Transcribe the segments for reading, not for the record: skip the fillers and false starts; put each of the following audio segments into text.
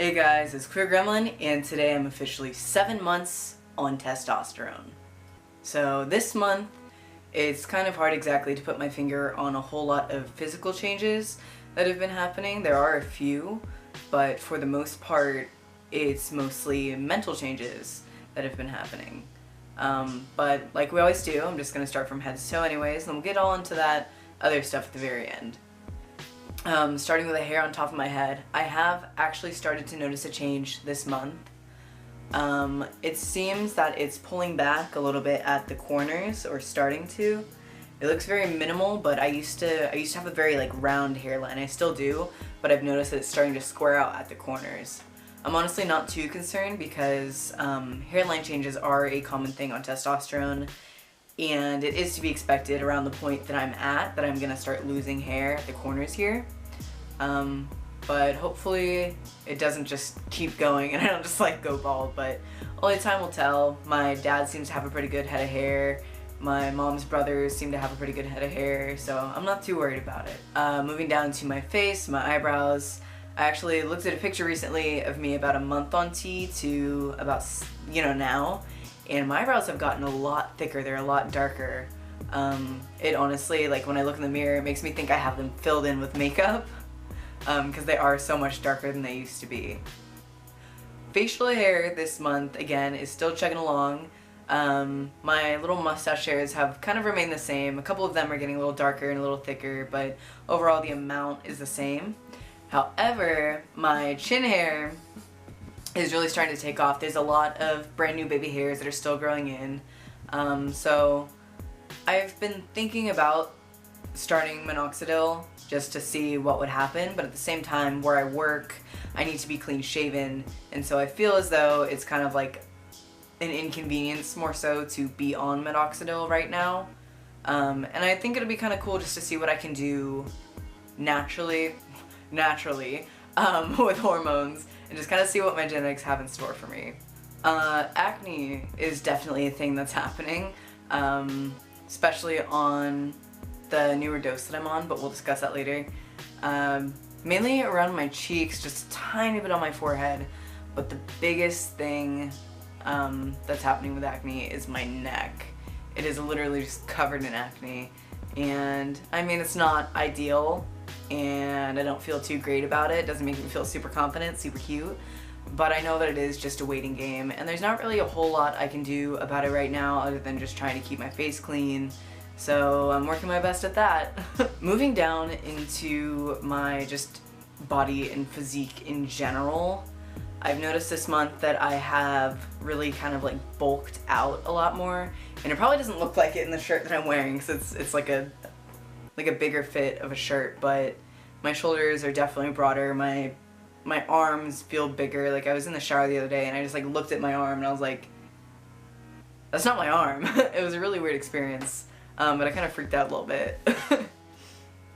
Hey guys, it's Queer Gremlin, and today I'm officially 7 months on testosterone. So this month, it's kind of hard exactly to put my finger on a whole lot of physical changes that have been happening. There are a few, but for the most part, it's mostly mental changes that have been happening. But like we always do, I'm just going to start from head to toe anyways, and we'll get all into that other stuff at the very end. Starting with the hair on top of my head, I have actually started to notice a change this month. It seems that it's pulling back a little bit at the corners, or starting to. It looks very minimal, but I used to have a very round hairline. I still do, but I've noticed that it's starting to square out at the corners. I'm honestly not too concerned because hairline changes are a common thing on testosterone, and it is to be expected around the point that I'm at, that I'm gonna start losing hair at the corners here. But hopefully it doesn't just keep going and I don't just go bald, but only time will tell. My dad seems to have a pretty good head of hair. My mom's brothers seem to have a pretty good head of hair, so I'm not too worried about it. Moving down to my face, my eyebrows. I actually looked at a picture recently of me about a month on T to about, now. And my eyebrows have gotten a lot thicker, they're a lot darker. It honestly, when I look in the mirror, it makes me think I have them filled in with makeup, because they are so much darker than they used to be. Facial hair this month, again, is still chugging along. My little mustache hairs have kind of remained the same. A couple of them are getting a little darker and a little thicker, but overall the amount is the same. However, my chin hair is really starting to take off. There's a lot of brand new baby hairs that are still growing in. So I've been thinking about starting minoxidil just to see what would happen, but at the same time, where I work, I need to be clean shaven, and so I feel as though it's kind of like an inconvenience more so to be on minoxidil right now. And I think it'll be kind of cool just to see what I can do naturally with hormones, and just kind of see what my genetics have in store for me. Acne is definitely a thing that's happening, especially on the newer dose that I'm on, but we'll discuss that later. Mainly around my cheeks, just a tiny bit on my forehead, but the biggest thing that's happening with acne is my neck. It is literally just covered in acne, and I mean, it's not ideal, and I don't feel too great about it. It doesn't make me feel super confident, super cute, but I know that it is just a waiting game, and there's not really a whole lot I can do about it right now other than just trying to keep my face clean, so I'm working my best at that. Moving down into my just body and physique in general, I've noticed this month that I have really kind of bulked out a lot more, and it probably doesn't look like it in the shirt that I'm wearing because it's like a bigger fit of a shirt, but my shoulders are definitely broader. My arms feel bigger. I was in the shower the other day and I just looked at my arm and I was like, that's not my arm. It was a really weird experience, but I kind of freaked out a little bit.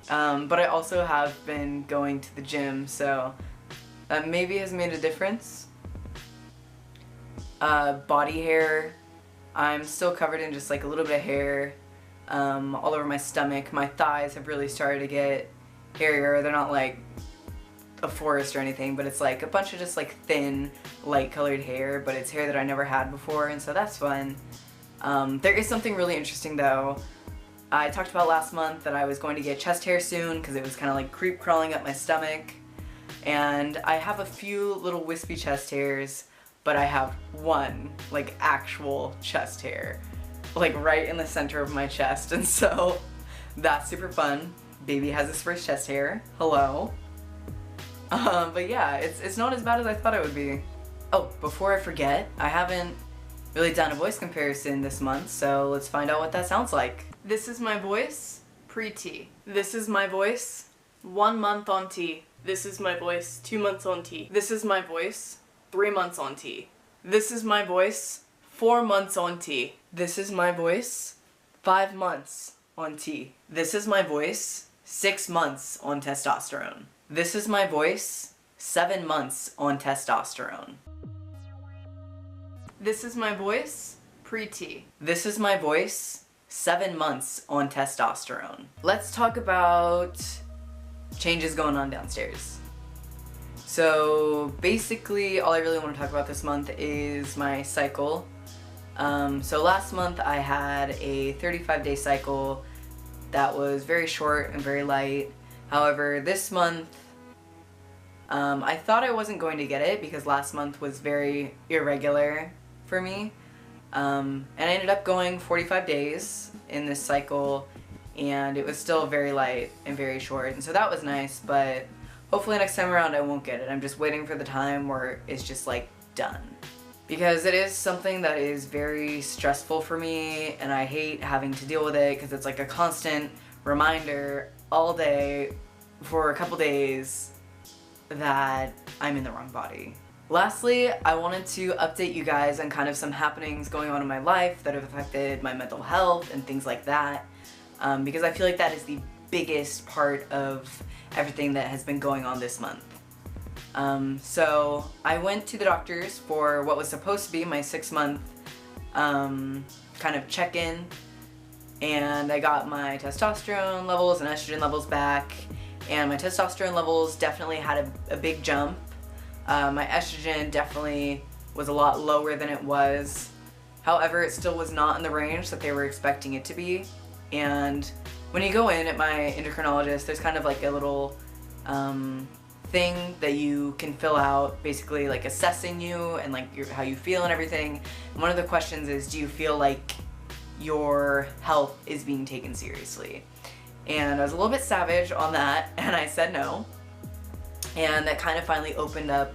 But I also have been going to the gym, so that maybe has made a difference. Body hair, I'm still covered in just a little bit of hair all over my stomach. My thighs have really started to get hairier. They're not like a forest or anything, but it's a bunch of just thin, light colored hair, but it's hair that I never had before, and so that's fun. There is something really interesting though. I talked about last month that I was going to get chest hair soon because it was kind of creep crawling up my stomach, and I have a few little wispy chest hairs, but I have one actual chest hair right in the center of my chest, and so that's super fun. Baby has his first chest hair. Hello. But yeah, it's not as bad as I thought it would be. Oh, before I forget, I haven't really done a voice comparison this month, so let's find out what that sounds like. This is my voice pre-T. This is my voice 1 month on T. This is my voice 2 months on T. This is my voice 3 months on T. This is my voice 4 months on T. This is my voice 5 months on T. This is my voice 6 months on testosterone. This is my voice 7 months on testosterone. This is my voice pre-T. This is my voice 7 months on testosterone. Let's talk about changes going on downstairs. So basically all I really want to talk about this month is my cycle. So last month I had a 35-day cycle that was very short and very light. However, this month I thought I wasn't going to get it because last month was very irregular for me. And I ended up going 45 days in this cycle, and it was still very light and very short, and so that was nice, but hopefully next time around I won't get it. I'm just waiting for the time where it's just like done. Because it is something that is very stressful for me, and I hate having to deal with it because it's like a constant reminder all day for a couple days that I'm in the wrong body. Lastly, I wanted to update you guys on kind of some happenings going on in my life that have affected my mental health and things like that, because I feel like that is the biggest part of everything that has been going on this month. So I went to the doctors for what was supposed to be my 6-month kind of check-in, and I got my testosterone levels and estrogen levels back, and my testosterone levels definitely had a big jump. My estrogen definitely was a lot lower than it was. However, it still was not in the range that they were expecting it to be. And when you go in at my endocrinologist, there's kind of like a little thing that you can fill out, basically like assessing you and like how you feel and everything. And one of the questions is, do you feel like your health is being taken seriously? And I was a little bit savage on that, and I said no. And that kind of finally opened up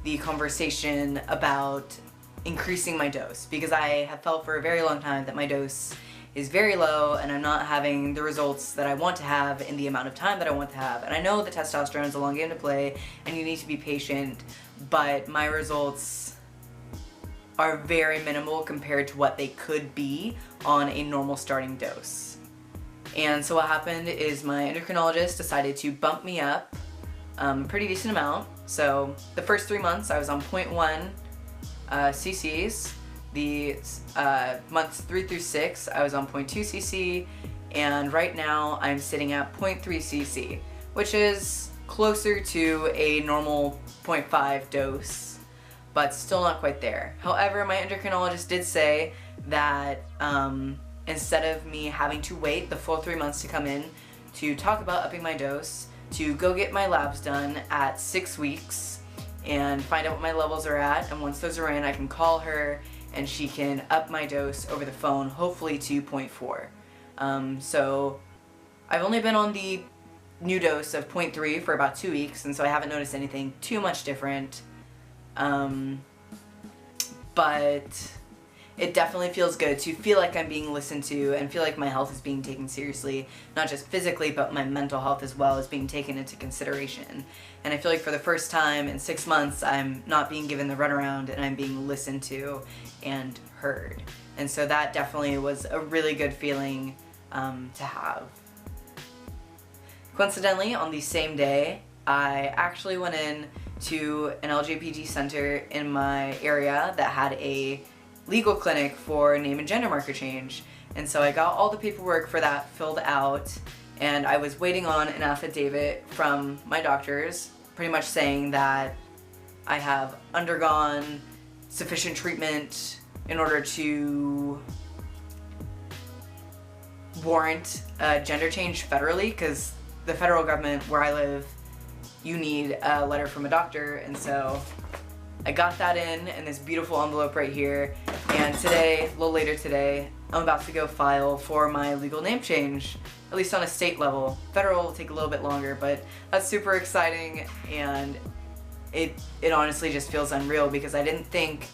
the conversation about increasing my dose, because I have felt for a very long time that my dose is very low and I'm not having the results that I want to have in the amount of time that I want to have. And I know that testosterone is a long game to play and you need to be patient, but my results are very minimal compared to what they could be on a normal starting dose. And so what happened is my endocrinologist decided to bump me up a pretty decent amount. So the first 3 months I was on 0.1 cc's. The months 3 through 6 I was on 0.2 cc, and right now I'm sitting at 0.3 cc, which is closer to a normal 0.5 dose, but still not quite there. However, my endocrinologist did say that instead of me having to wait the full 3 months to come in to talk about upping my dose, to go get my labs done at 6 weeks and find out what my levels are at, and once those are in, I can call her and she can up my dose over the phone, hopefully to 0.4. So I've only been on the new dose of 0.3 for about 2 weeks, and so I haven't noticed anything too much different, but it definitely feels good to feel like I'm being listened to and feel like my health is being taken seriously, not just physically, but my mental health as well is being taken into consideration. And I feel like for the first time in 6 months, I'm not being given the runaround and I'm being listened to and heard. And so that definitely was a really good feeling to have. Coincidentally, on the same day, I actually went in to an LGBT center in my area that had a legal clinic for name and gender marker change, and so I got all the paperwork for that filled out, and I was waiting on an affidavit from my doctors pretty much saying that I have undergone sufficient treatment in order to warrant a gender change federally, because the federal government where I live, you need a letter from a doctor. And so I got that in this beautiful envelope right here, and today, a little later today, I'm about to go file for my legal name change, at least on a state level. Federal will take a little bit longer, but that's super exciting, and it honestly just feels unreal because I didn't think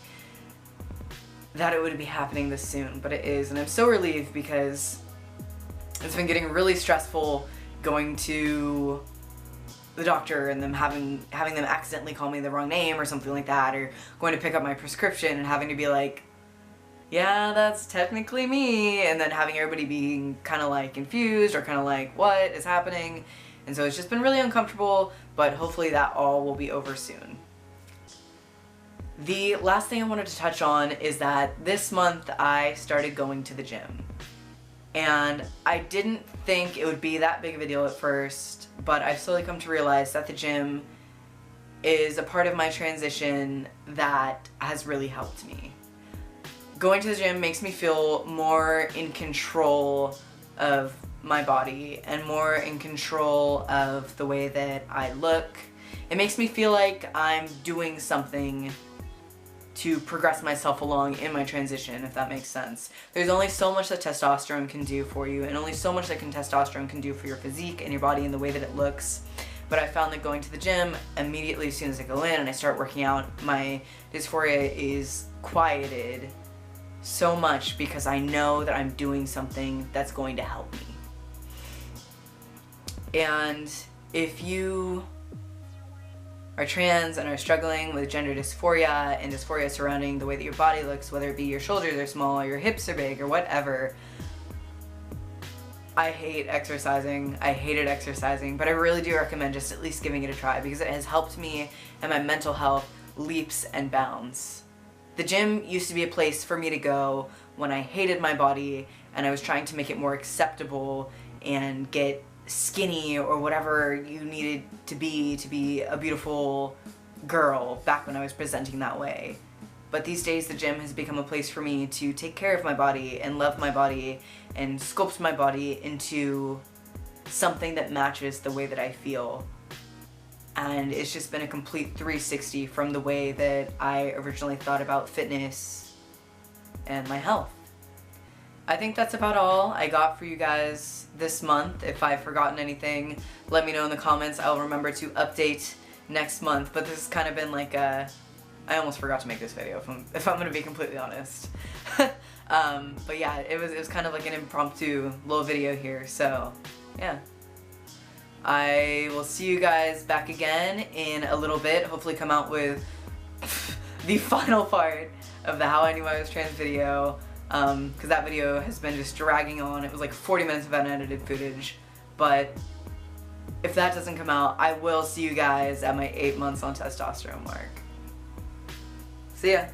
that it would be happening this soon, but it is, and I'm so relieved because it's been getting really stressful going to the doctor and them having them accidentally call me the wrong name or something like that, or going to pick up my prescription and having to be like, yeah, that's technically me, and then having everybody being kind of like confused or kind of like, what is happening? And so it's just been really uncomfortable, but hopefully that all will be over soon. The last thing I wanted to touch on is that this month I started going to the gym. And I didn't think it would be that big of a deal at first, but I've slowly come to realize that the gym is a part of my transition that has really helped me. Going to the gym makes me feel more in control of my body and more in control of the way that I look. It makes me feel like I'm doing something to progress myself along in my transition, if that makes sense. There's only so much that testosterone can do for you, and only so much that testosterone can do for your physique and your body and the way that it looks. But I found that going to the gym, immediately as soon as I go in and I start working out, my dysphoria is quieted so much because I know that I'm doing something that's going to help me. And if you are trans and are struggling with gender dysphoria and dysphoria surrounding the way that your body looks, whether it be your shoulders are small or your hips are big or whatever, I hate exercising. I hated exercising, but I really do recommend just at least giving it a try because it has helped me and my mental health leaps and bounds. The gym used to be a place for me to go when I hated my body and I was trying to make it more acceptable and get skinny or whatever you needed to be a beautiful girl back when I was presenting that way. But these days the gym has become a place for me to take care of my body and love my body and sculpt my body into something that matches the way that I feel. And it's just been a complete 360 from the way that I originally thought about fitness and my health. I think that's about all I got for you guys this month. If I've forgotten anything, let me know in the comments. I'll remember to update next month. But this has kind of been like a... I almost forgot to make this video, if I'm going to be completely honest. But yeah, it was kind of like an impromptu little video here, so yeah. I will see you guys back again in a little bit. Hopefully come out with the final part of the How I Knew I Was Trans video, because that video has been just dragging on. It was like 40 minutes of unedited footage, but if that doesn't come out, I will see you guys at my 8 months on testosterone mark. See ya.